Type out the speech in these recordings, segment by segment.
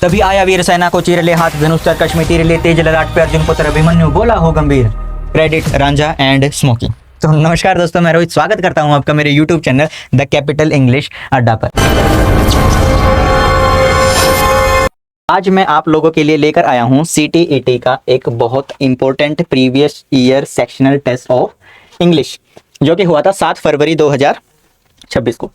तभी आया वीर सेना को चीर ले हाथ धनुष तर कश्मी तीर ले तेज ललाट पे अर्जुन पुत्र अभिमन्यु बोला हो गंभीर। Credit Ranjha and smoky. तो नमस्कार दोस्तों, मैं रोहित स्वागत करता हूं आपका मेरे YouTube channel the capital English अड्डा पर। आज मैं आप लोगों के लिए लेकर आया हूं CTET का एक बहुत important previous year sectional test of English जो कि हुआ था 7 फरवरी 2026 को।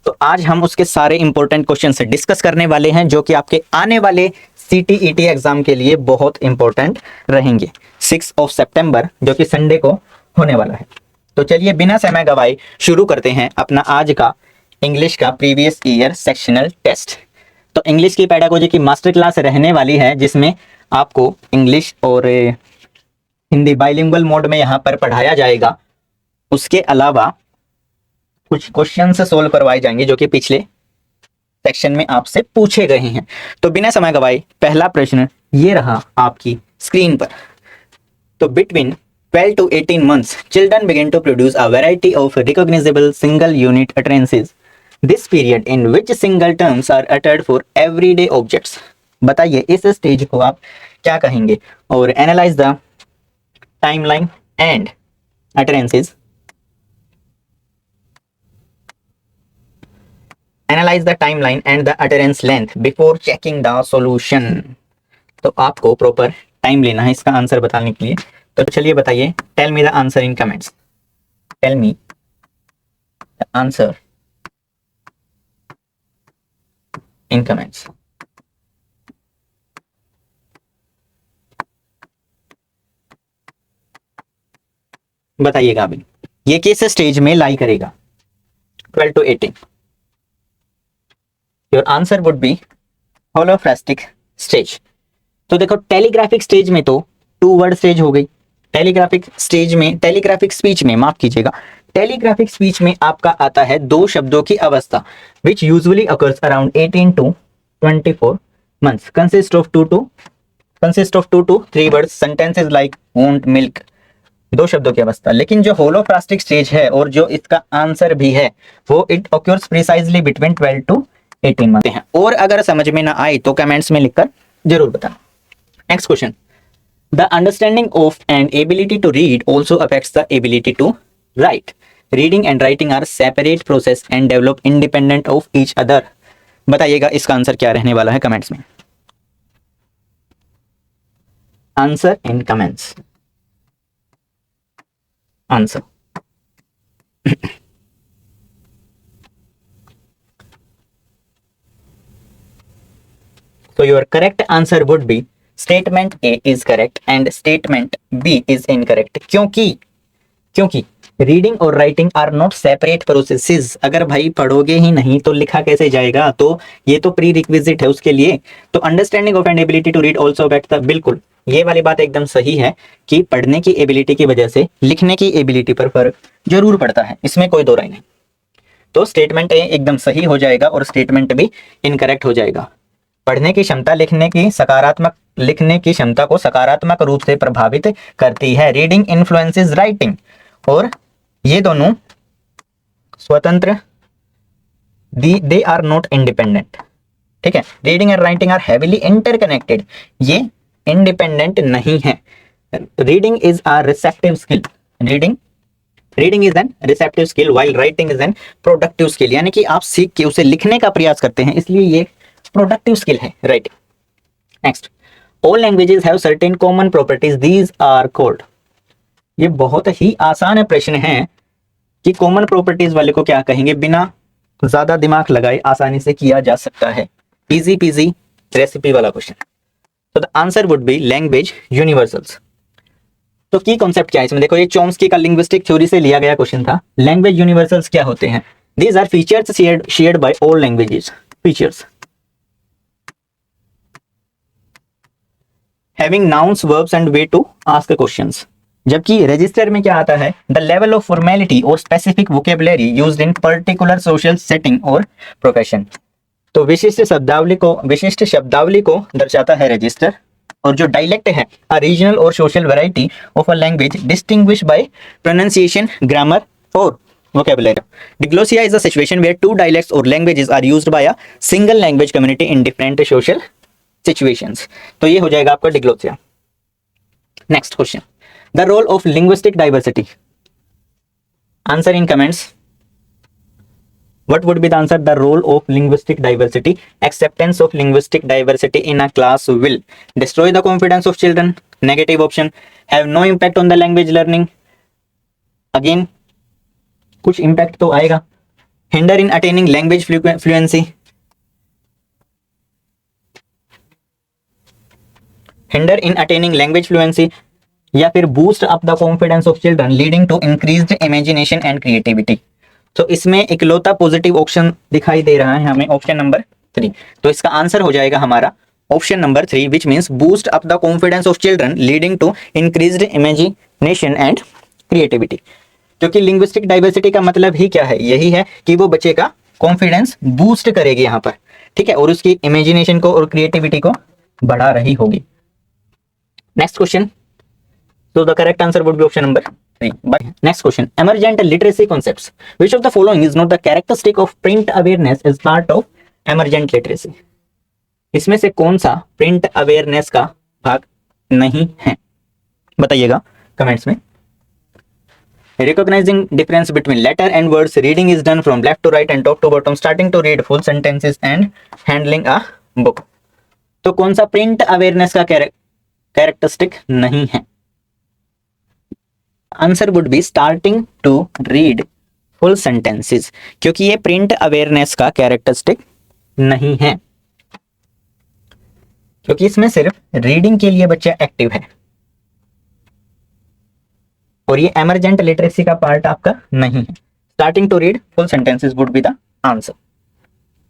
तो आज हम उसके सारे इंपॉर्टेंट क्वेश्चन से डिस्कस करने वाले हैं जो कि आपके आने वाले CTET एग्जाम के लिए बहुत इंपॉर्टेंट रहेंगे। 6 सितंबर जो कि संडे को होने वाला है। तो चलिए बिना समय गवाए शुरू करते हैं अपना आज का इंग्लिश का प्रीवियस ईयर सेक्शनल टेस्ट। तो इंग्लिश की पेडागोजी की मास्टर क्लास रहने वाली है जिसमें आपको इंग्लिश और हिंदी बाइलिंगुअल मोड में यहाँ पर पढ़ाया जाएगा। उसके अलावा कुछ क्वेश्चन सोल्व करवाए जाएंगे जो कि पिछले सेक्शन में आपसे पूछे गए हैं। तो बिना समय गवाए पहला प्रश्न ये रहा आपकी स्क्रीन पर। तो between 12 to 18 months children begin to produce a variety of recognizable single unit utterances. This period in which single terms are uttered for everyday objects. बताइए इस स्टेज को आप क्या कहेंगे। और analyse the timeline and utterances. Analyze the timeline and the utterance length before checking the solution. तो आपको proper time लेना है इसका आंसर बताने के लिए। तो चलिए बताइए, tell me the answer in comments. Tell me the answer in comments. बताइएगा अभी ये किस स्टेज में लाई करेगा। 12 to 18। Your answer would be holophrastic stage. तो देखो टेलीग्राफिक स्टेज में तो 2 वर्ड स्टेज हो गई। टेलीग्राफिक स्पीच में माफ कीजिएगा, टेलीग्राफिक स्पीच में आपका आता है 2 शब्दों की अवस्था विच usually occurs around 18 to 24 months, consist of 2 to 3 words, sentences like won't, milk, 2 शब्दों की अवस्था। लेकिन जो होलोफ्रास्टिक स्टेज है और जो इसका आंसर भी है वो it occurs precisely between 12 to 18 month हैं। और अगर समझ में ना आए तो कमेंट्स में लिखकर जरूर बताना। Next question, the understanding of and ability to read also affects the ability to write. Reading and writing are separate process and develop independent of each other. बताइएगा इसका आंसर क्या रहने वाला है कमेंट्स में। Answer in comments. Answer So your correct answer would be statement A is correct and statement B is incorrect। क्योंकि reading और writing are not separate processes. अगर भाई पढ़ोगे ही नहीं तो लिखा कैसे जाएगा, तो ये तो प्री रिक्विजिट है उसके लिए। तो understanding of and ability to read also affect the, बिल्कुल ये वाली बात एकदम सही है कि पढ़ने की एबिलिटी की वजह से लिखने की एबिलिटी पर फर्क जरूर पड़ता है, इसमें कोई दो राय नहीं। तो स्टेटमेंट ए एकदम सही हो जाएगा और स्टेटमेंट बी इनकरेक्ट हो जाएगा। पढ़ने की क्षमता लिखने की क्षमता को सकारात्मक रूप से प्रभावित करती है। रीडिंग इन्फ्लुएंसेस राइटिंग, और ये दोनों स्वतंत्र, दे आर नॉट इंडिपेंडेंट। ठीक है, reading and writing are heavily interconnected, ये इंडिपेंडेंट नहीं है। Reading is a receptive skill, reading is an receptive skill while writing is an productive skill. यानी कि आप सीख के उसे लिखने का प्रयास करते हैं, इसलिए ये प्रोडक्टिव स्किल है writing. Next, all languages have certain common properties, these are called. ये बहुत ही आसान प्रश्न है कि कॉमन प्रॉपर्टीज वाले को क्या कहेंगे, बिना ज्यादा दिमाग लगाए आसानी से किया जा सकता है। इजी पीजी रेसिपी वाला क्वेश्चन। तो the answer would B language universals. तो की कॉन्सेप्ट क्या है इसमें, देखो ये चॉम्स्की का लिंग्विस्टिक थ्योरी से लिया गया क्वेश्चन था। लैंग्वेज यूनिवर्सल्स क्या होते हैं, these are features shared by all languages. Features having nouns, verbs and way to ask questions। जबकि रजिस्टर में क्या आता है, द लेवल ऑफ फॉर्मेलिटी और specific vocabulary used in particular social setting और प्रोफेशन। तो विशिष्ट शब्दावली को दर्शाता है रजिस्टर। और जो डायलेक्ट है, अ रीजनल और social variety of a language distinguish by pronunciation, grammar और vocabulary. Diglossia is a situation where two dialects or languages are used by a single language community in different social situations. तो ये हो जाएगा आपका diglossia. Next question, the role of linguistic diversity, answer in comments. What would be the answer? The role of linguistic diversity. Acceptance of linguistic diversity in a class will destroy the confidence of children. Negative option. Have no impact on the language learning. Again, कुछ impact तो आएगा. Hinder in attaining language fluency. Hinder in attaining language fluency. या फिर boost up the confidence of children, leading to increased imagination and creativity. तो इसमें इकलौता positive option दिखाई दे रहा है हमें, ऑप्शन नंबर 3। तो इसका आंसर हो जाएगा हमारा option number 3, which means boost up the confidence of children leading to increased imagination and creativity. क्योंकि लिंग्विस्टिक डाइवर्सिटी का मतलब ही क्या है, यही है कि वो बच्चे का कॉन्फिडेंस बूस्ट करेगी यहाँ पर, ठीक है, और उसकी इमेजिनेशन को और क्रिएटिविटी को बढ़ा रही होगी। Next question, so the correct answer would be option number 3. But next question, emergent literacy concepts, which of the following is not the characteristic of print awareness as part of emergent literacy? इसमें से कौन सा print awareness का भाग नहीं है, बताइएगा comments में। Recognizing difference between letter and words, reading is done from left to right and top to bottom, starting to read full sentences and handling a book. तो कौन सा प्रिंट अवेयरनेस का कैरेक्टरिस्टिक नहीं है? Answer would be starting to read full sentences, क्योंकि ये print awareness का characteristic नहीं है, क्योंकि इसमें सिर्फ रीडिंग के लिए बच्चा एक्टिव है और ये एमरजेंट लिटरेसी का पार्ट आपका नहीं है। Starting to read full sentences would be the answer,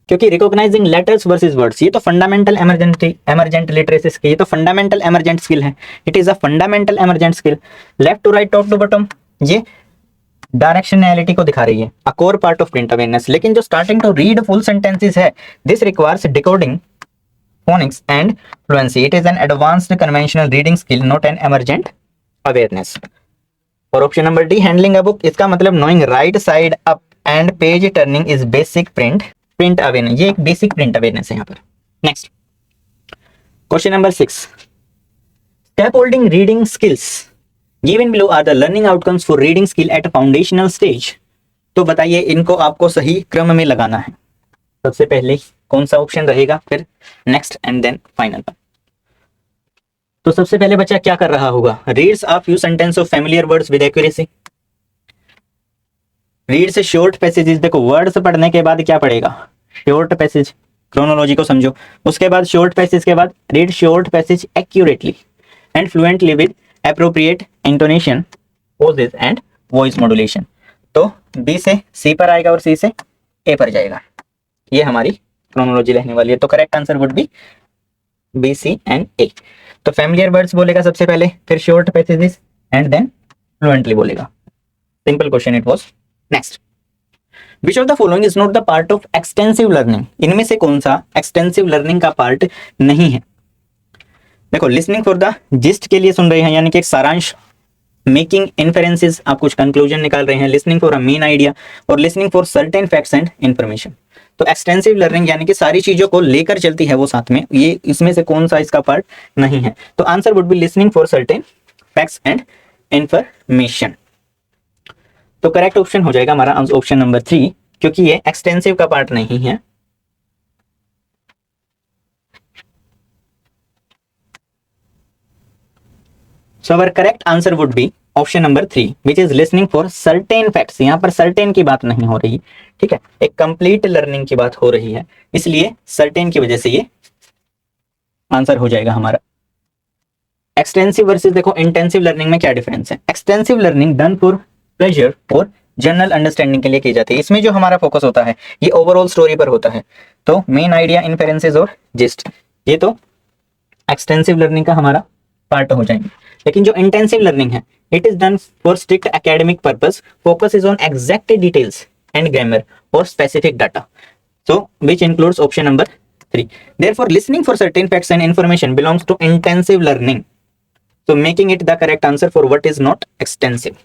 क्योंकि रिकॉग्नाइजिंग लेटर्स वर्सेस वर्ड्स ये तो फंडामेंटल एमरजेंट लिटरेसी स्किल, ये तो फंडामेंटल एमरजेंट स्किल है, it is a fundamental emergent skill. Left to right, top to bottom, ये directionality को दिखा रही है, a core part of print awareness. लेकिन जो starting to read full sentences है, this requires decoding, phonics and fluency. It is an advanced conventional reading skill, not an emergent awareness. और option number D, handling a book, इसका मतलब knowing right side up and page turning is basic print awareness, ये एक basic print awareness है यहाँ पर। Next question number 6, step holding reading skills given below are the learning outcomes for reading skill at foundational stage. तो बताइए, इनको आपको सही क्रम में लगाना है। सबसे पहले कौन सा ऑप्शन रहेगा, फिर नेक्स्ट एंड देन फाइनल। तो सबसे पहले बच्चा क्या कर रहा होगा, reads a few sentence of familiar words with accuracy. Read से शॉर्ट पैसेजेस, देखो वर्ड्स पढ़ने के बाद क्या पढ़ेगा, शॉर्ट पैसेज, क्रोनोलॉजी को समझो। उसके बाद शॉर्ट पैसेज के बाद read short passage accurately and fluently with appropriate intonation, pauses and voice modulation. तो बी से सी पर आएगा और सी से ए पर जाएगा, ये हमारी क्रोनोलॉजी रहने वाली है। तो correct answer would be B, C and A. तो फैमिलियर वर्ड्स बोलेगा सबसे पहले, फिर short passages and then fluently बोलेगा। Simple question it was. Next, which of the following is not the part of extensive learning, इनमें से कौन सा एक्सटेंसिव लर्निंग का पार्ट नहीं है। देखो, लिसनिंग फॉर द जिस्ट के लिए सुन रहे हैं, यानी कि एक सारांश, मेकिंग इन्फेरेंसेस, आप कुछ कंक्लूजन निकाल रहे हैं, listening for a main idea, और listening for certain facts and information. तो एक्सटेंसिव लर्निंग यानी कि सारी चीजों को लेकर चलती है वो साथ में, ये इसमें से कौन सा इसका पार्ट नहीं है। तो answer would be listening for certain facts and information. तो करेक्ट ऑप्शन हो जाएगा हमारा ऑप्शन नंबर 3, क्योंकि ये एक्सटेंसिव का पार्ट नहीं है। So our correct answer would be option number 3, which is listening for certain facts. यहां पर सर्टेन की बात नहीं हो रही, ठीक है, एक कंप्लीट लर्निंग की बात हो रही है, इसलिए सर्टेन की वजह से ये आंसर हो जाएगा हमारा। एक्सटेंसिव वर्सेस देखो इंटेंसिव लर्निंग में क्या डिफरेंस है। Extensive learning done for pleasure और जनरल अंडरस्टैंडिंग के लिए की जाती है। इसमें जो हमारा फोकस होता है ये ओवरऑल स्टोरी पर होता है, तो मेन आइडिया, इन्फेरेंसेस और जिस्ट, ये तो एक्सटेंसिव लर्निंग का हमारा पार्ट हो जाएंगे। लेकिन जो इंटेंसिव लर्निंग है, it is done for strict academic purpose, focus is on exact details and grammar और specific data, so which includes option number 3. Therefore, listening for certain facts and information belongs to intensive learning, so making it the correct answer for what is not extensive.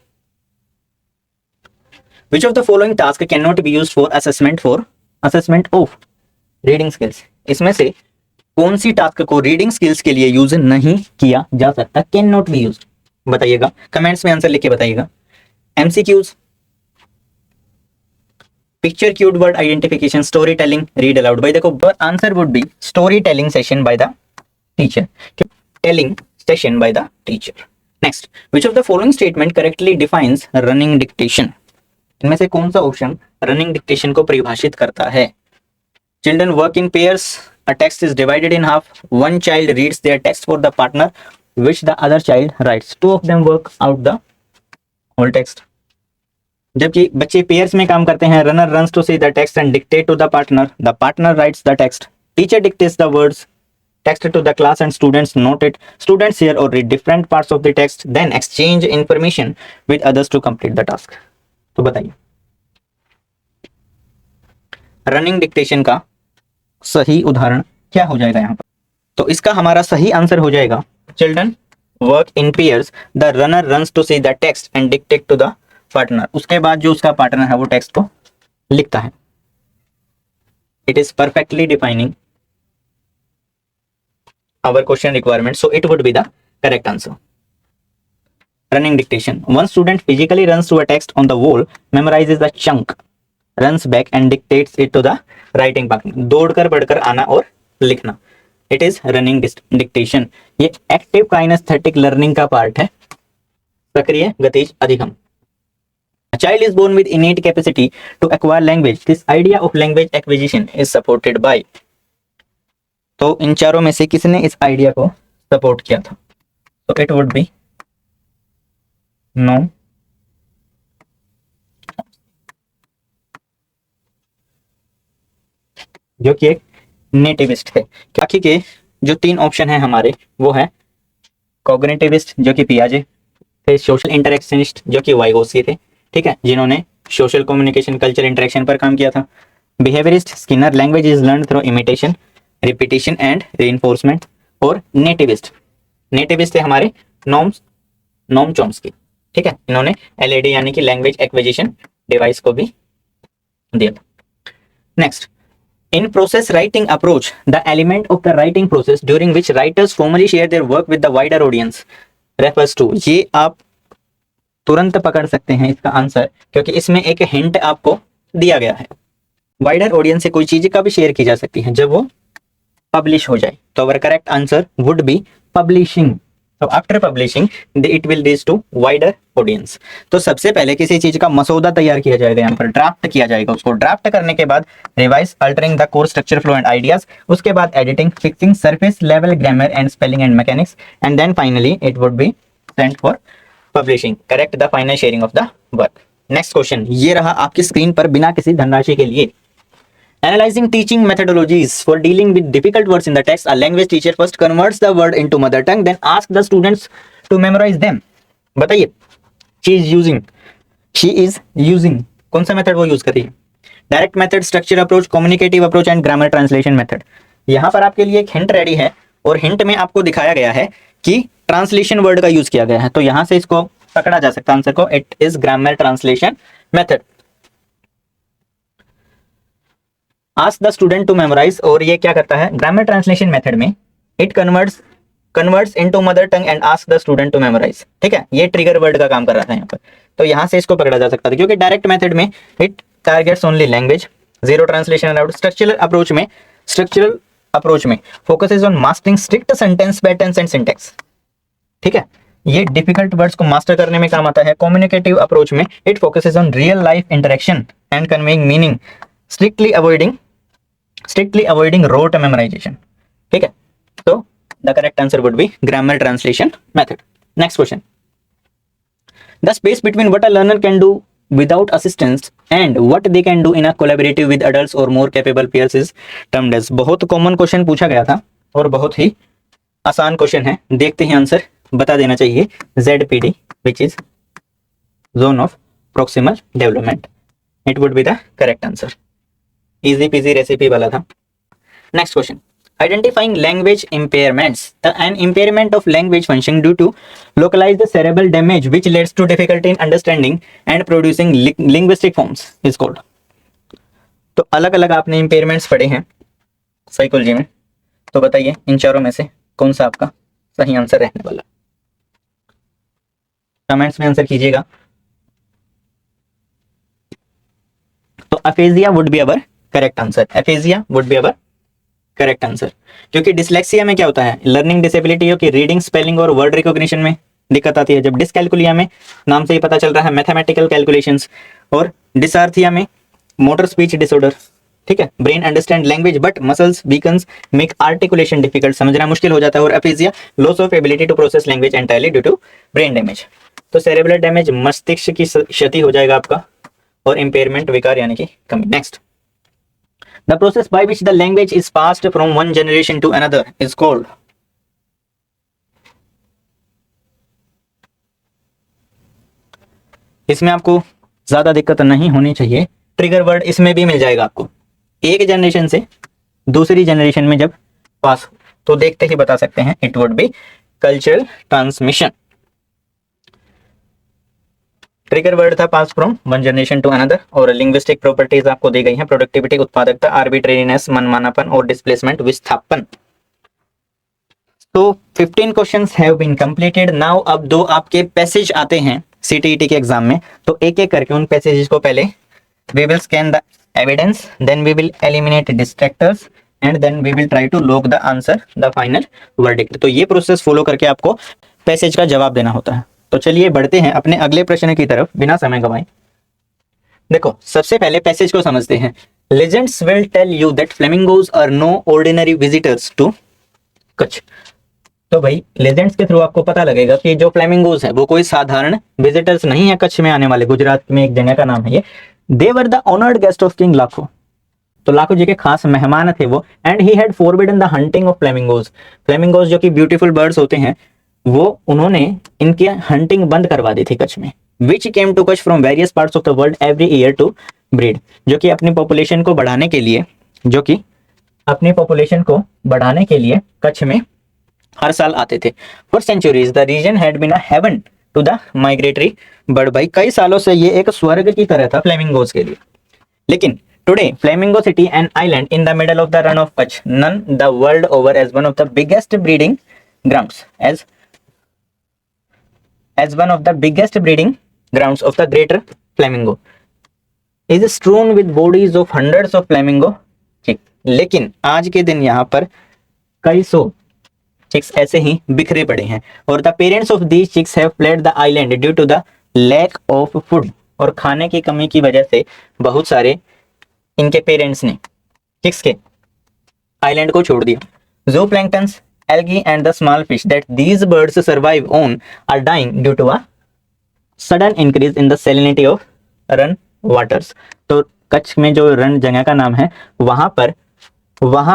Which of the following task cannot be used for assessment of reading skills? इसमें से कौन सी task को reading skills के लिए use नहीं किया जा सकता, कैन नॉट बी यूज, बताइएगा कमेंट्स में आंसर लिख के बताइएगा। MCQs, picture cued word identification, story telling, read aloud. भाई देखो answer would B story telling session by the teacher, telling session by the teacher. Next, which of the following statement correctly defines running dictation, इनमें से कौन सा option running dictation को परिभाषित करता है। Children work in pairs, a text is divided in half, one child reads their text for the partner which the other child writes, two of them work out the whole text। जबकि बच्चे pairs में काम करते हैं, runner runs to see the text and dictate to the partner writes the text, teacher dictates the words text to the class and students note it, students hear or read different parts of the text then exchange information with others to complete the task। तो बताइए running dictation का सही उदाहरण क्या हो जाएगा यहाँ पर। तो इसका हमारा सही आंसर हो जाएगा children work in pairs, the runner runs to see the text and dictate to the partner. उसके बाद जो उसका पार्टनर है वो टेक्स्ट को लिखता है। It is perfectly defining our question requirement, so it would be the correct answer। Running dictation, one student physically runs to a text on the wall, memorizes the chunk, runs back and dictates it to the writing partner। दौड़कर बढ़कर आना और लिखना, it is running dictation। ये active kinaesthetic learning का part है, सक्रिय गतिज अधिगम। A child is born with innate capacity to acquire language, this idea of language acquisition is supported by। तो इन चारों में से किसने इस आइडिया को सपोर्ट किया था, तो इट वुड बी नो, जो कि एक नेटिविस्ट है। बाकी के जो तीन ऑप्शन है हमारे वो है कॉग्निटिविस्ट जो कि पियाजे थे, सोशल इंटरेक्शनिस्ट जो कि वाइगोस्की थे, ठीक है, जिन्होंने सोशल कम्युनिकेशन कल्चर इंटरेक्शन पर काम किया था। Behaviourist Skinner, language is learn through imitation repetition and reinforcement. और नेटिविस्ट है हमारे नोम चॉम्स्की, ठीक है, इन्होंने एलएडी यानी कि लैंग्वेज एक्विजिशन डिवाइस को भी दिया था। Next, in process writing approach the element of the writing process during which writers formally share their work with the wider audience refers to. ये आप तुरंत पकड़ सकते हैं इसका आंसर, क्योंकि इसमें एक हिंट आपको दिया गया है। वाइडर ऑडियंस से कोई चीज कब शेयर की जा सकती है, जब वो पब्लिश हो जाए। तो our correct answer would be publishing. तो after publishing it will reach to wider audience. तो सबसे पहले किसी चीज का मसौदा तैयार किया जाएगा, यहाँ पर ड्राफ्ट किया जाएगा। उसको ड्राफ्ट करने के बाद revise altering the course structure flow and ideas, उसके बाद editing, fixing surface level grammar and spelling and mechanics, and then finally it would be sent for publishing. Correct the final sharing of the work. Next question ये रहा आपकी screen पर बिना किसी धनराशि के लिए। Analyzing teaching methodologies for dealing with difficult words in the text, a language teacher first converts the word into mother tongue, then asks the students to memorize them। बताइए, she is using कौन सा method वो use कर रही है? Direct method, structure approach, communicative approach and grammar translation method. यहाँ पर आपके लिए एक हिंट रेडी है और हिंट में आपको दिखाया गया है कि ट्रांसलेशन वर्ड का यूज किया गया है, तो यहाँ से इसको पकड़ा जा सकता है आंसर को। It is grammar translation method. Ask the student to memorize, और ये क्या करता है ग्रामर ट्रांसलेशन मेथड में, it converts into mother tongue and ask the student to memorize, ठीक है, ये ट्रिगर वर्ड का काम कर रहा था यहाँ पर। तो यहाँ से इसको पकड़ा जा सकता था, क्योंकि डायरेक्ट मेथड में it targets only language, zero translation allowed. Structural approach में focuses on mastering strict sentence patterns and syntax, ठीक है, ये डिफिकल्ट वर्ड्स को मास्टर करने में काम आता है। कम्युनिकेटिव अप्रोच में it focuses on real life interaction and conveying meaning, strictly avoiding rote memorization, ठीक है। तो the correct answer would be grammar translation method। Next question, the space between what a learner can do without assistance and what they can do in a collaborative with adults or more capable peers is termed as। बहुत common question पूछा गया था और बहुत ही आसान question है, देखते हैं आंसर, बता देना चाहिए। ZPD which is zone of proximal development, it would be the correct answer। Easy peasy recipe वाला था। Next question, identifying language impairments, an impairment of language function due to localized cerebral damage which leads to difficulty in understanding and producing linguistic forms is called. तो अलग अलग आपने impairments पढ़े हैं psychology में, तो बताइए इन चारों में से कौन सा आपका सही आंसर रहने वाला। कमेंट्स में आंसर कीजिएगा। तो aphasia would be our correct answer, aphasia would be our correct answer. क्योंकि डिसलेक्सिया में क्या होता है, लर्निंग डिसेबिलिटी की रीडिंग, स्पेलिंग और वर्ड रिकॉग्निशन में दिक्कत आती है। जब डिसकैलकुलिया में नाम से ही पता चल रहा है मैथमेटिकल कैलकुलेशंस, और डिसार्थिया में मोटर स्पीच डिसऑर्डर, ठीक है, brain understand language but muscles weakens make articulation difficult, समझना मुश्किल हो जाता है। और aphasia loss of ability to process language entirely due to brain damage. तो सेरेब्रल डैमेज मस्तिष्क की क्षति हो जाएगा आपका, और इंपेयरमेंट विकार यानी कि कमी। Next, the process by which the language is passed from one generation to another is called. इसमें आपको ज्यादा दिक्कत नहीं होनी चाहिए, ट्रिगर वर्ड इसमें भी मिल जाएगा आपको। एक जनरेशन से दूसरी जनरेशन में जब पास, तो देखते ही बता सकते हैं, it would be cultural transmission. Trigger word था pass from one generation to another. और लिंग्विस्टिक प्रॉपर्टीज आपको दी गई हैं, प्रोडक्टिविटी, उत्पादकता, आर्बिट्रेरीनेस, मनमानापन और डिस्प्लेसमेंट, विस्थापन। तो 15 questions have been completed. Now अब दो आपके पैसेज आते हैं सीटीईटी के एग्जाम में, तो एक एक करके उन पैसेजेस को पहले we will scan the evidence, then we will eliminate distractors and then we will try to lock the answer the final verdict. तो ये प्रोसेस फॉलो करके आपको पैसेज का जवाब देना होता है। तो चलिए बढ़ते हैं अपने अगले प्रश्न की तरफ बिना समय गवाए। देखो सबसे पहले पैसेज को समझते हैं। Legends will tell you that flamingos are no ordinary visitors to Kutch. तो भाई लेजेंड्स के थ्रू आपको पता लगेगा कि जो फ्लेमिंगोज है वो कोई साधारण विजिटर्स नहीं है कच्छ में आने वाले। गुजरात में एक जगह का नाम है ये। They were the honoured guest of king Lakho. तो लाखो जी के खास मेहमान थे वो। And he had forbidden the hunting of flamingos. Flamingos जो कि ब्यूटीफुल बर्ड्स होते हैं, वो उन्होंने इनकी हंटिंग बंद करवा दी थी कच्छ में। Which came to Kutch from various parts of the world every year to breed. जो कि अपनी पॉपुलेशन को बढ़ाने के लिए, कच्छ में हर साल आते थे। For centuries the region had been a haven to the migratory bird. भाई कई सालों से ये एक स्वर्ग की तरह था फ्लेमिंगोज के लिए। लेकिन today flamingo city an island in the middle of the run of Kutch known the world over as one of the biggest breeding grounds as one of the biggest breeding grounds of the greater flamingo is strewn with bodies of hundreds of flamingo chicks। लेकिन आज के दिन यहाँ पर कई सौ chicks ऐसे ही बिखरे पड़े हैं। और the parents of these chicks have fled the island due to the lack of food. और खाने की कमी की वजह से बहुत सारे इनके पेरेंट्स ने चिक्स के आइलैंड को छोड़ दिया। जो planktons, algae and the small fish that these birds survive on are dying due to a sudden increase in the salinity of run waters। तो कच्छ में जो रन जगह का नाम है, वहां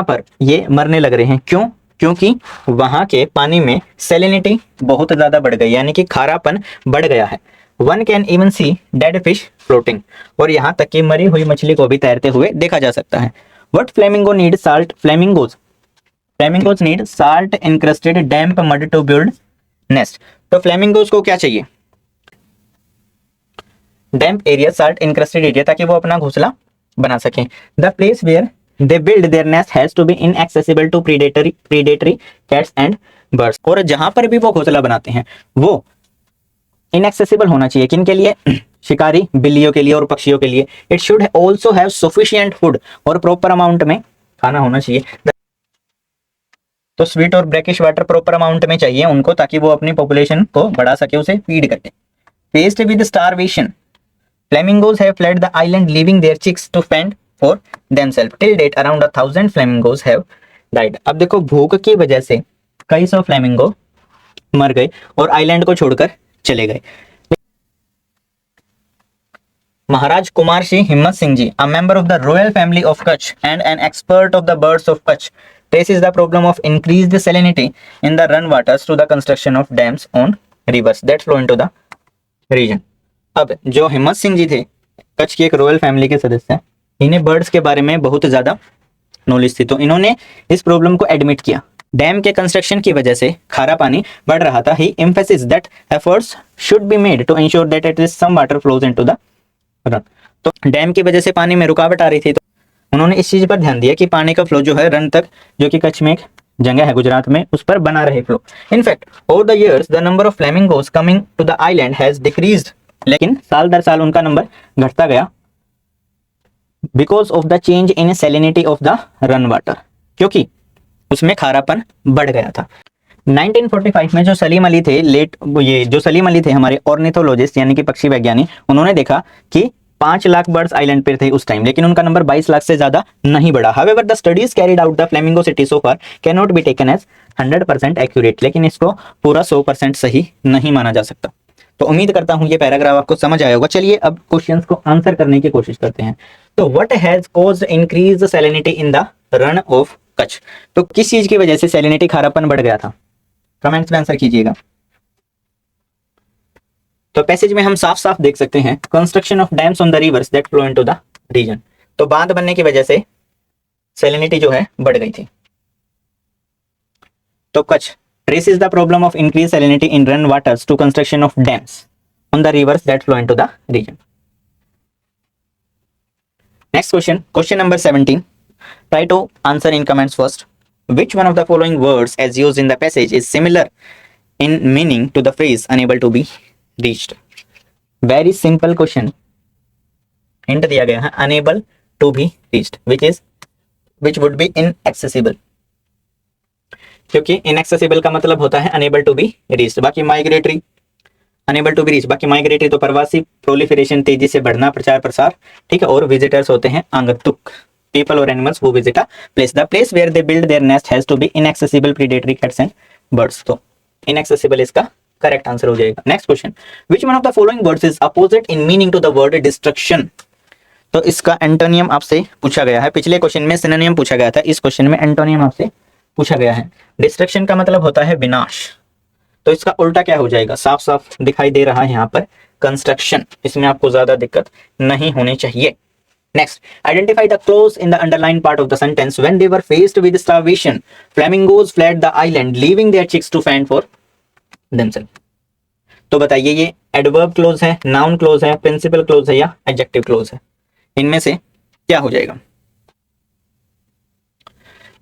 पर ये मरने लग रहे हैं। क्यों? क्योंकि वहां के पानी में सैलिनिटी बहुत ज्यादा बढ़ गई, यानी कि खारापन बढ़ गया है। One can even see dead fish floating. और यहाँ तक कि मरी हुई मछली को भी तैरते हुए देखा जा सकता है। What flamingo need salt. Flamingos need salt encrusted damp mud to build nest. तो फ्लेमिंगोज को क्या चाहिए? Damp area, salt encrusted area, ताकि वो अपना घोंसला बना सकें। The place where they build their nest has to be inaccessible to predatory cats and birds. और जहां पर भी वो घोंसला बनाते हैं वो इनएक्सेसिबल होना चाहिए। किन के लिए? शिकारी बिल्लियों के लिए और पक्षियों के लिए। It should also have sufficient food. और प्रॉपर अमाउंट में खाना होना चाहिए। तो स्वीट और ब्रैकिश वाटर प्रॉपर अमाउंट में चाहिए उनको, ताकि वो अपनी पॉपुलेशन को बढ़ा सके, उसे फीड करके। Faced with starvation flamingos have fled the island leaving their chicks to fend for themselves. Till date around 1000 flamingos have died. अब देखो भूख की वजह से कई सौ फ्लेमिंगो मर गए और आइलैंड को छोड़कर चले गए। महाराज कुमार सिंह हिम्मत Singh ji, a member of the royal family of Kutch and an expert of the birds of Kutch, traces the problem of increased salinity in the run waters to the construction of dams on rivers that flow into the region। अब जो हिम्मत सिंह जी थे, कच्छ की एक royal family के सदस्य हैं, इन्हें बर्ड्स के बारे में बहुत ज्यादा नॉलेज थी। तो इन्होंने इस प्रॉब्लम को एडमिट किया। डैम के कंस्ट्रक्शन की वजह से खारा पानी बढ़ रहा था। He emphasis that efforts should be made to ensure that at least some water flows into the Rann. तो डैम की वजह से पानी में रुकावट आ रही थी, तो उन्होंने इस चीज पर ध्यान दिया कि पानी का फ्लो जो है रन तक, जो कि कच्छ में एक जगह है गुजरात में, उस पर बना रहे flow. In fact over the years the number of flamingos coming to the island has decreased, लेकिन साल दर साल उनका नंबर घटता गया because of the change in salinity of the run water, क्योंकि उसमें खारापन बढ़ गया था। 1945 में जो सलीम अली थे ये जो सलीम अली थे हमारे ऑर्निथोलॉजिस्ट यानी कि पक्षी वैज्ञानिक, उन्होंने देखा कि 5 लाख बर्ड्स आइलैंड पर थे उस टाइम, लेकिन उनका नंबर 22 लाख से ज्यादा नहीं बढ़ा। However the studies carried out the flamingo city so far can not be taken as 100% accurate, लेकिन इसको पूरा 100% सही नहीं माना जा सकता। तो उम्मीद करता हूं ये पैराग्राफ आपको समझ आया होगा। चलिए अब क्वेश्चंस को आंसर करने की कोशिश करते हैं। तो what has caused increase salinity in the run of Kutch, तो किस चीज की वजह से सैलिनिटी खारापन बढ़ गया था? कमेंट्स में आंसर कीजिएगा। तो पैसेज में हम साफ साफ देख सकते हैं construction of dams on the rivers that flow into the region, तो बांध बनने की वजह से सैलिनिटी जो है बढ़ गई थी। तो Kutch traces the problem of increased salinity in run waters to construction of dams on the rivers that flow into the region. Next question, question number 17. Try to answer in comments first. Which one of the following words as used in the passage is similar in meaning to the phrase unable to be reached? Very simple question. Hint दिया गया है unable to be reached, which would be inaccessible, क्योंकि inaccessible का मतलब होता है unable to be reached. बाकी migratory, unable to be reach, बाकी माइग्रेटरी तो प्रवासी, प्रोलिफरेशन तेजी से बढ़ना, प्रचार प्रसार, ठीक है। और विजिटर्स होते हैं आगंतुक, पीपल और animals who visit a place, the place where they build their nest has to be inaccessible predatory cats and birds, तो इनएक्सेसिबल इसका करेक्ट आंसर हो जाएगा। Next question, which one of the following words is opposite in meaning to the word destruction, तो इसका antonym आपसे पूछा गया है। पिछले क्वेश्चन में सिनोनियम पूछा गया था, इस क्वेश्चन में एंटोनियम आपसे पूछा गया है। डिस्ट्रक्शन का मतलब होता है विनाश, तो इसका उल्टा क्या हो जाएगा? साफ साफ दिखाई दे रहा है यहाँ पर कंस्ट्रक्शन, इसमें आपको ज्यादा दिक्कत नहीं होनी चाहिए। Next, identify the clause in the underline part of the sentence when they were faced with starvation flamingos fled the island leaving their chicks to fend for themselves, तो बताइए ये एडवर्ब क्लोज है, नाउन क्लोज है, principal clause है या adjective close है? इनमें से क्या हो जाएगा?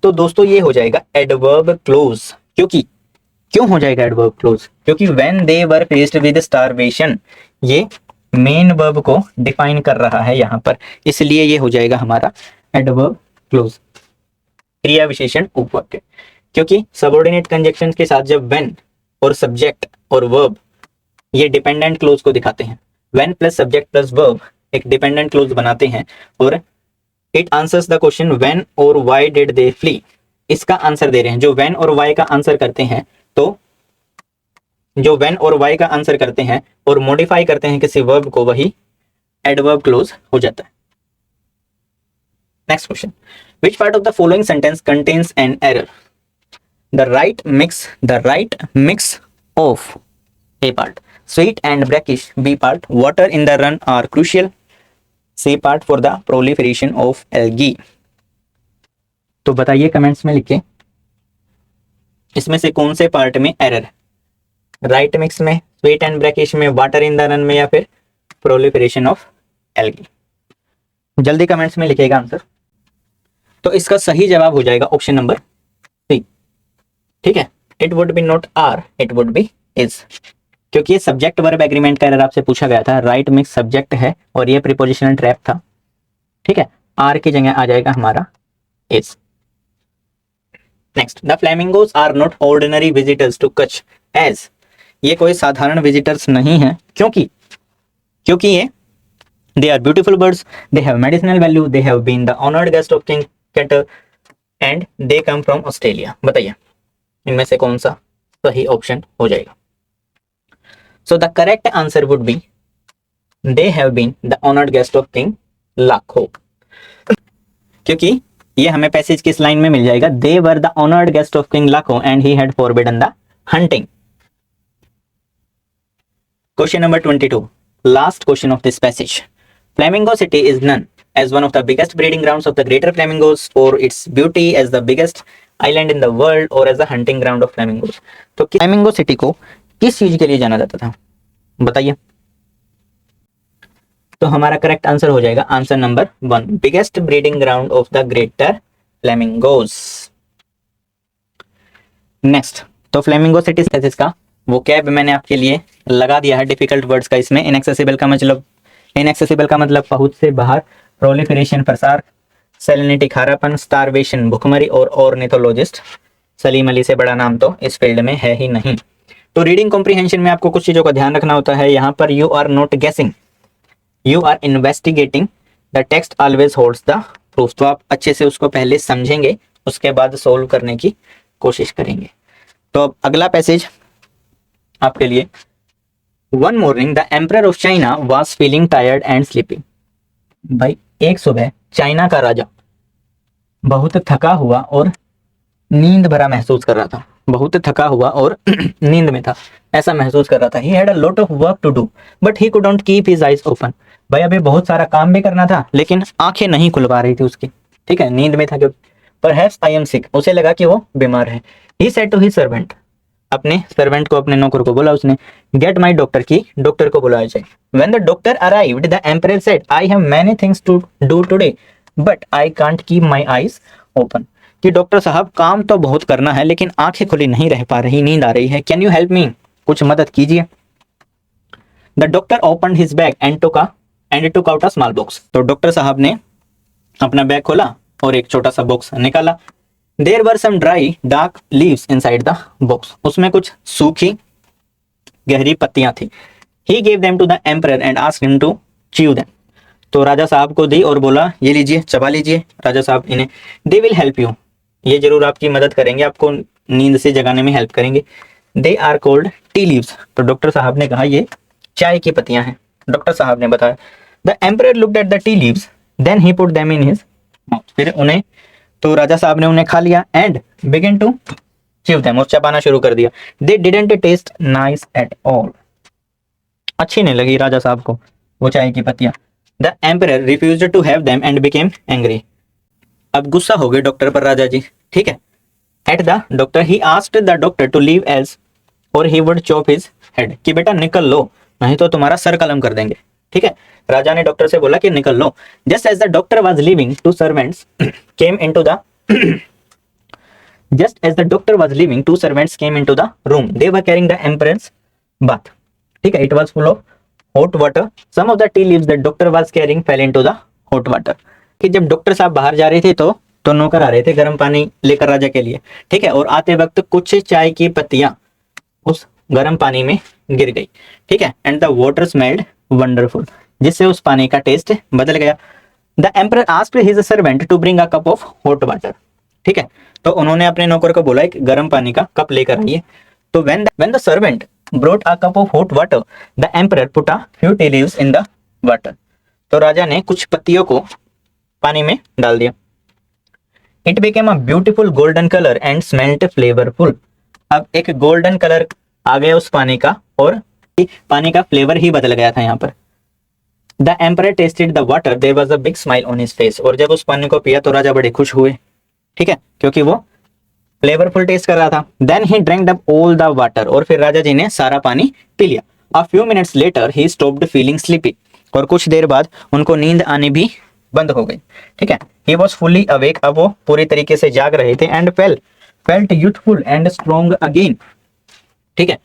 तो दोस्तों ये हो जाएगा एडवर्ब क्लोज। क्यों हो जाएगा एडवर्ब क्लोज? क्योंकि when they were faced with starvation, ये मेन वर्ब को डिफाइन कर रहा है यहाँ पर, इसलिए ये हो जाएगा हमारा एडवर्ब क्लोज, क्रिया विशेषण उपवाक्य। क्योंकि सबऑर्डिनेट कंजक्शन के साथ जब व्हेन और सब्जेक्ट और वर्ब ये डिपेंडेंट क्लोज को दिखाते हैं, when plus subject plus verb एक डिपेंडेंट क्लोज बनाते हैं, और it answers the question when और व्हाई डिड दे फ्ली, इसका आंसर दे रहे हैं। जो व्हेन और व्हाई का आंसर करते हैं, तो जो व्हेन और व्हाई का आंसर करते हैं और मॉडिफाई करते हैं किसी वर्ब को, वही एडवर्ब क्लोज हो जाता है। Next question, which part of the following sentence contains an error? The right mix of A part, sweet and brackish B part, water in the run are crucial, C part for the proliferation of algae. तो बताइए comments में लिखिए इसमें से कौन से part में error है? राइट मिक्स में, स्वीट एंड ब्रैकिश में, वाटर इन द रन में, या फिर प्रोलिफरेशन ऑफ एल्गी? जल्दी कमेंट्स में लिखिएगा आंसर। तो इसका सही जवाब हो जाएगा ऑप्शन नंबर सी, ठीक है। It would be not are, it would be is, क्योंकि ये सब्जेक्ट वर्ब एग्रीमेंट का एरर आपसे पूछा गया था। राइट मिक्स सब्जेक्ट है और ये प्रीपोजिशनल ट्रैप था, ठीक है। आर की जगह आ जाएगा हमारा is. Next, the flamingos are not ordinary visitors to Kutch as, ये कोई साधारण विजिटर्स नहीं है, क्योंकि ये they are beautiful birds, they have medicinal value, they have been the honoured guest of king कैटर and they come from Australia. बताइए इनमें से कौन सा सही ऑप्शन हो जाएगा? So the correct answer would be they have been the honored guest of King Lakho, क्योंकि ये हमें पैसेज किस लाइन में मिल जाएगा? They were the honored guest of King Lakho and he had forbidden the hunting. Question number 22, last question of this passage. Flamingo City is known as one of the biggest breeding grounds of the greater flamingos for its beauty as the biggest island in the world or as a hunting ground of flamingos. तो flamingo city को किस चीज के लिए जाना जाता था? बताइए। तो हमारा करेक्ट आंसर हो जाएगा answer number 1, biggest breeding ground of the greater flamingos. Next, तो फ्लेमिंगो सिटी थीसिस का वो कैब मैंने आपके लिए लगा दिया है डिफिकल्ट वर्ड्स का इसमें। इनएक्सेसिबल का मतलब, इनएक्सेसिबल का मतलब पहुंच से बाहर, प्रोलिफरेशन प्रसार, सेलिनिटी खारापन, स्टारवेशन भुखमरी, और ऑर्निथोलॉजिस्ट सलीम अली से बड़ा नाम तो इस फील्ड में है ही नहीं। तो रीडिंग कॉम्प्रिहेंशन में आपको कुछ चीजों का ध्यान रखना होता है। यहाँ पर you are not guessing, you are investigating, the text always holds the proof. तो आप अच्छे से उसको पहले समझेंगे, उसके बाद सोल्व करने की कोशिश करेंगे। तो अब अगला पैसेज आपके लिए, one morning the emperor of China was feeling tired and sleeping. भाई एक सुबह चाइना का राजा बहुत थका हुआ और नींद भरा महसूस कर रहा था, बहुत थका हुआ और नींद में था ऐसा महसूस कर रहा था। He had a lot of work to do but he could not keep his eyes open. भाई अभी बहुत सारा काम भी करना था लेकिन आंखें नहीं खुल पा रही थी उसकी, ठीक है, नींद में था क्योंकि। परहैप्स आई एम सिक, उसे लगा कि वो बीमार है। He said to his servant, अपने सर्वेंट को, अपने नौकर को बोला उसने, गेट माई डॉक्टर, की डॉक्टर को बुलाया जाए। When the doctor arrived the emperor said I have many things to do today but I can't keep my eyes open. कि डॉक्टर साहब काम तो बहुत करना है लेकिन आंखें खुली नहीं रह पा रही, नींद आ रही है, कैन यू हेल्प मी, कुछ मदद कीजिए। The doctor open his bag and took out a small box. तो डॉक्टर साहब ने अपना बैग खोला और एक छोटा सा बॉक्स निकाला। There were some dry dark leaves inside the box, उसमें कुछ सूखी गहरी पत्तियां थी। He gave them to the emperor and asked him to chew them. तो राजा साहब को दी और बोला ये लीजिए, चबा लीजिए। राजा साहब इन्हें, दे विल हेल्प यू, ये जरूर आपकी मदद करेंगे, आपको नींद से जगाने में हेल्प करेंगे। They are cold tea leaves, तो डॉक्टर साहब ने कहा ये चाय की पत्तियां हैं, डॉक्टर साहब ने बताया। The emperor looked at the tea leaves then he put them in his mouth, फिर उन्हें, तो राजा साहब ने उन्हें खा लिया। And begin to chew them, और चबाना शुरू कर दिया। They didn't taste nice at all, अच्छी नहीं लगी राजा साहब को वो चाय की पत्तियां। The emperor refused to have them and became angry, अब गुस्सा हो गए डॉक्टर पर राजा जी, ठीक है। At the doctor he asked the doctor to leave else और he would chop his head, कि बेटा निकल लो नहीं तो तुम्हारा सर कलम कर देंगे, ठीक है। राजा ने डॉक्टर से बोला कि निकल लो। Just as the doctor was leaving, two servants came into the just as the doctor was leaving, two servants came into the room. They were carrying the emperor's bath, ठीक है। It was full of hot water. Some of the tea leaves that doctor was carrying fell into the hot water. कि जब doctor साहब बाहर जा रहे थे तो नौकर आ रहे थे गर्म पानी लेकर राजा के लिए, ठीक है, और आते वक्त कुछ चाय की पत्तियां उस गर्म पानी में गिर गई, ठीक है। And the water smelled wonderful, जिससे उस पानी का टेस्ट बदल गया। The emperor asked his servant to bring a cup of hot water, ठीक है। तो उन्होंने अपने नौकर को बोला एक गर्म पानी का कप लेकर आइए। तो when the servant brought a cup of hot water the emperor put a few tea leaves in the water, तो राजा ने कुछ पत्तियों को पानी में डाल दिया। It became a beautiful golden colour and smelt flavourful, अब एक गोल्डन कलर आ गया उस पानी का और पानी का फ्लेवर ही बदल गया था यहाँ पर। The emperor tasted the water, there was a big smile on his face, और जब उस पानी को पिया तो राजा बड़े खुश हुए, ठीक है, क्योंकि वो फ्लेवरफुल टेस्ट कर रहा था। Then he drank up all the water, और फिर राजा जी ने सारा पानी पी लिया। A few minutes later he stopped feeling sleepy, और कुछ देर बाद उनको नींद आनी भी बंद हो गई, ठीक है। ही वॉज फुली अवेक, अब वो पूरी तरीके से जाग रहे थे। And felt youthful and strong again, ठीक है।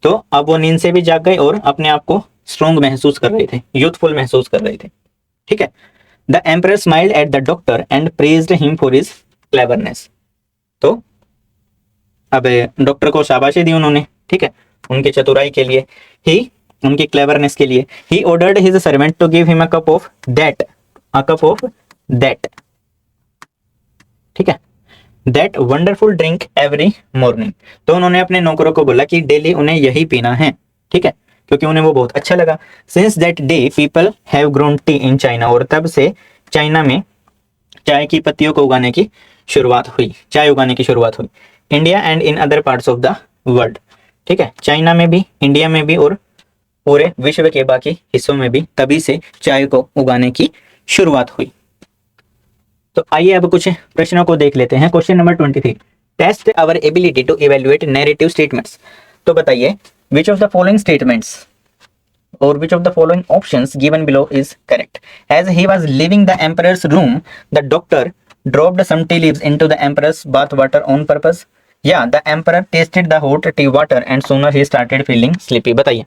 तो अब वो नींद से भी जाग गए और अपने आप को स्ट्रॉन्ग महसूस कर रहे थे, यूथफुल महसूस कर रहे थे, ठीक है। The emperor smiled at the doctor and praised him for his cleverness, तो अब डॉक्टर को शाबाशी दी उन्होंने, ठीक है, उनकी चतुराई के लिए, ही उनकी क्लेवरनेस के लिए। He ordered his servant to give him a cup of that, ठीक है, that wonderful drink every morning, तो उन्होंने अपने नौकरों को बोला कि डेली उन्हें यही पीना है, ठीक है, क्योंकि उन्हें वो बहुत अच्छा लगा। Since that day people have grown T in China, और तब से चाइना में चाय की पत्तियों को उगाने की शुरुआत हुई, चाय उगाने की शुरुआत हुई। India and in other parts of the world, ठीक है, चाइना में भी, इंडिया में भी, और पूरे विश्व के बाकी हिस्सों में भी तभी से चाय को उगाने की शुरुआत हुई। तो आइए अब कुछ प्रश्नों को देख लेते हैं। Question number 23, test our ability to evaluate narrative statements. तो बताइए which of the following statements और which of the following options given below is correct. As he was leaving the emperor's room, the doctor dropped some tea leaves into the emperor's bath water on purpose. या the emperor tasted the hot T water and sooner he started feeling sleepy. बताइए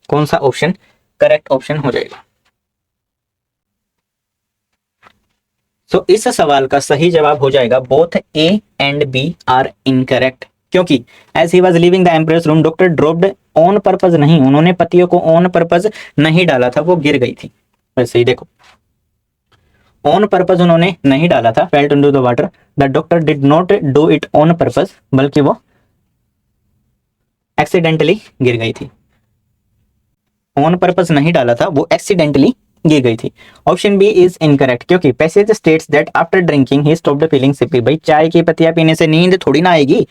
कौन सा option correct option हो जाएगा। तो इस सवाल का सही जवाब हो जाएगा both A and B are incorrect, क्योंकि as he was leaving the empress room doctor dropped on purpose नहीं, उन्होंने पतियों को ऑन पर्पज नहीं डाला था, वो गिर गई थी। वैसे ही देखो ऑन पर्पज उन्होंने नहीं डाला था, felt into the water, the doctor did not do it on purpose, बल्कि वो एक्सीडेंटली गिर गई थी। ऑन पर्पज नहीं डाला था, वो एक्सीडेंटली गिर गई थी। ऑप्शन बी इज इनकरेक्ट, क्योंकि passage states that after drinking he stopped feeling CP. भाई चाय की पत्तियां पीने से नींद थोड़ी ना आएगी,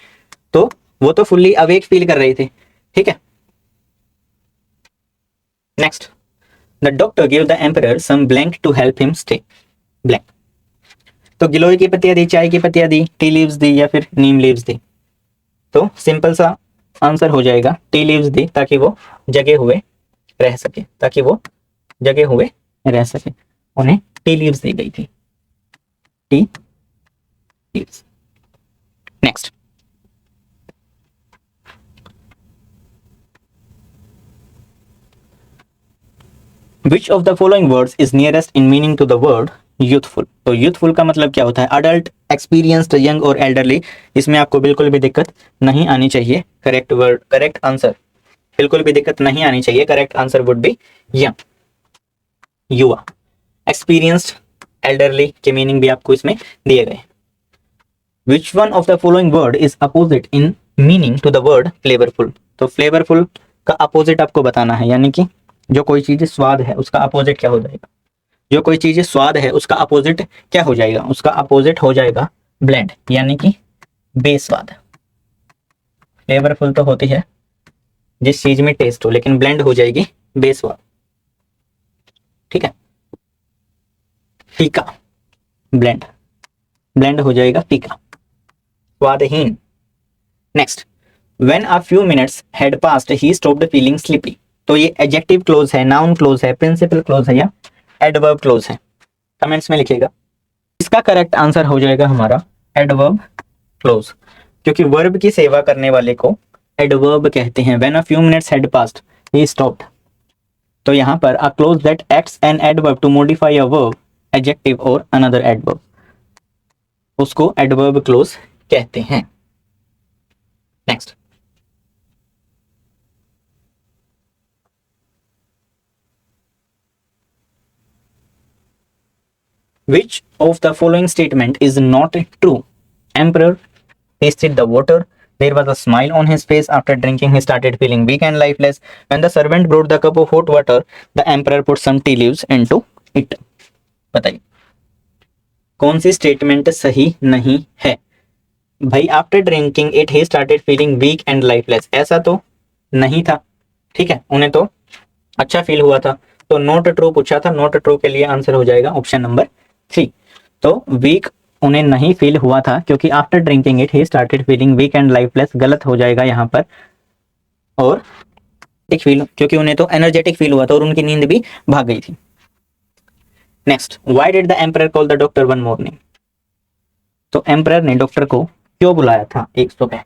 तो वो तो फुल्ली अवेक फील कर रहे थे। ठीक है, next, the doctor give the emperor some blank to help him stay. Blank तो गिलोय की पत्तियां दी, चाय की पत्तियां दी, टी लीव्स दी या फिर नीम लीव्स दी। तो सिंपल सा आंसर हो जाएगा टी लीव्स दी, ताकि वो जगे हुए रह सके, ताकि वो जगे हुए रह सके, उन्हें टी लीव्स दी गई थी, tea leaves. Next, which of the following words is nearest in meaning to the word youthful. तो यूथफुल का मतलब क्या होता है, अडल्ट, एक्सपीरियंस्ड, यंग और एल्डरली। इसमें आपको बिल्कुल भी दिक्कत नहीं आनी चाहिए। करेक्ट वर्ड, करेक्ट आंसर, बिल्कुल भी दिक्कत नहीं आनी चाहिए। Correct answer would be young, युवा। एक्सपीरियंस्ड, एल्डरली के मीनिंग भी आपको इसमें दिए गए। Which one of the following word is opposite in meaning to the word flavourful. तो फ्लेवरफुल का अपोजिट आपको बताना है, यानी कि जो कोई चीज स्वाद है उसका अपोजिट क्या हो जाएगा। जो कोई चीज स्वाद है उसका अपोजिट क्या हो जाएगा, उसका अपोजिट हो जाएगा ब्लेंड, यानी कि बेस्वाद। फ्लेवरफुल तो होती है जिस चीज में टेस्ट हो, लेकिन ब्लेंड हो जाएगी बेस्वाद। ठीक है, फीका, ब्लेंड, ब्लेंड हो जाएगा फीका, स्वादहीन। Next, when a few minutes had passed he stopped feeling sleepy. तो ये एडजेक्टिव क्लोज है, नाउन क्लोज है, प्रिंसिपल क्लोज है या एडवर्ब क्लोज है, कमेंट्स में लिखिएगा। इसका करेक्ट आंसर हो जाएगा हमारा एडवर्ब क्लोज, क्योंकि वर्ब की सेवा करने वाले को एडवर्ब कहते हैं। When a few minutes had passed he stopped, तो यहां पर a clause that acts an adverb to modify a verb, adjective और अनदर एडवर्ब, उसको एडवर्ब क्लोज कहते हैं। Next, which of the following statement is not true? Emperor tasted the water. There was a smile on his face. After drinking, he started feeling weak and lifeless. When the servant brought the cup of hot water, the emperor put some tea leaves into it. बताइए कौन सी statement सही नहीं है। भाई after drinking it he started feeling weak and lifeless, ऐसा तो नहीं था। ठीक है, उन्हें तो अच्छा फील हुआ था, तो नॉट ट्रू पूछा था। नॉट ट्रू के लिए आंसर हो जाएगा ऑप्शन नंबर 3। तो वीक उन्हें नहीं फील हुआ था, क्योंकि after drinking it he started feeling weak and lifeless गलत हो जाएगा यहाँ पर। और फील, क्योंकि उन्हें तो एनर्जेटिक फील हुआ था और उनकी नींद भी भाग गई थी। Next, why did the emperor call the doctor one morning. तो एम्परर ने डॉक्टर को क्यों बुलाया था एक सुबह।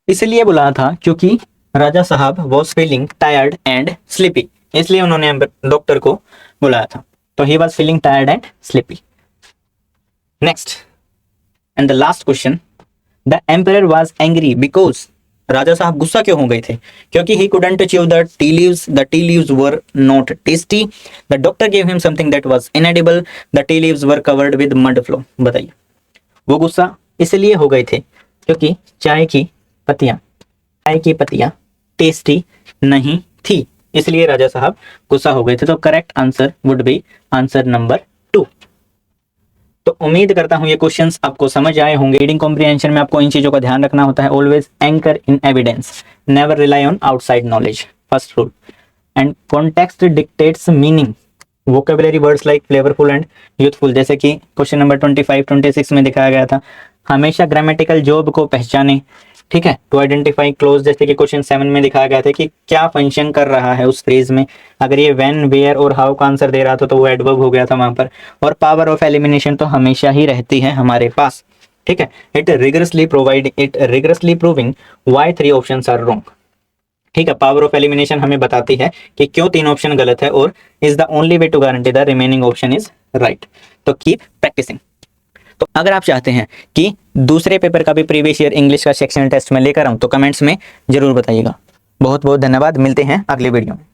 इसलिए बुलाया था क्योंकि राजा साहब was feeling tired and sleepy, इसलिए उन्होंने डॉक्टर को बुलाया था। तो he was feeling tired and sleepy. Next and the last question, the emperor was angry because. राजा साहब गुस्सा क्यों हो गए थे, क्योंकि he couldn't chew the tea leaves were not tasty, the doctor gave him something that was inedible, the tea leaves were covered with mud flow. बताइए वो गुस्सा इसलिए हो गए थे क्योंकि चाय की पत्तियां टेस्टी नहीं थी, इसलिए राजा साहब गुस्सा हो गए थे। तो correct answer would B answer number 2। तो उम्मीद करता हूं ये क्वेश्चंस आपको समझ आए होंगे। रीडिंग कॉम्प्रिहेंशन में आपको इन चीजों का ध्यान रखना होता है। Always anchor in evidence, never rely on outside knowledge, first rule. And context dictates meaning. Vocabulary words like flavourful and youthful, जैसे कि क्वेश्चन नंबर 25 26 में दिखाया गया था। हमेशा ग्रामेटिकल जॉब को पहचाने, ठीक है, टू आइडेंटिफाई क्लोज, जैसे कि क्वेश्चन 7 में दिखाया गया था कि क्या फंक्शन कर रहा है उस फ्रेज में। अगर ये व्हेन, वेयर और हाउ का आंसर दे रहा था तो वो एडवर्ब हो गया था वहां पर। और पावर ऑफ एलिमिनेशन तो हमेशा ही रहती है हमारे पास। ठीक है, it rigorously proving why 3 options are wrong. ठीक है, पावर ऑफ एलिमिनेशन हमें बताती है कि क्यों 3 ऑप्शन गलत है और is the only way to guarantee the remaining option is right. तो कीप प्रैक्टिसिंग। तो अगर आप चाहते हैं कि दूसरे पेपर का भी प्रीवियस ईयर इंग्लिश का सेक्शनल टेस्ट में लेकर आऊं तो कमेंट्स में जरूर बताइएगा। बहुत बहुत धन्यवाद, मिलते हैं अगले वीडियो में।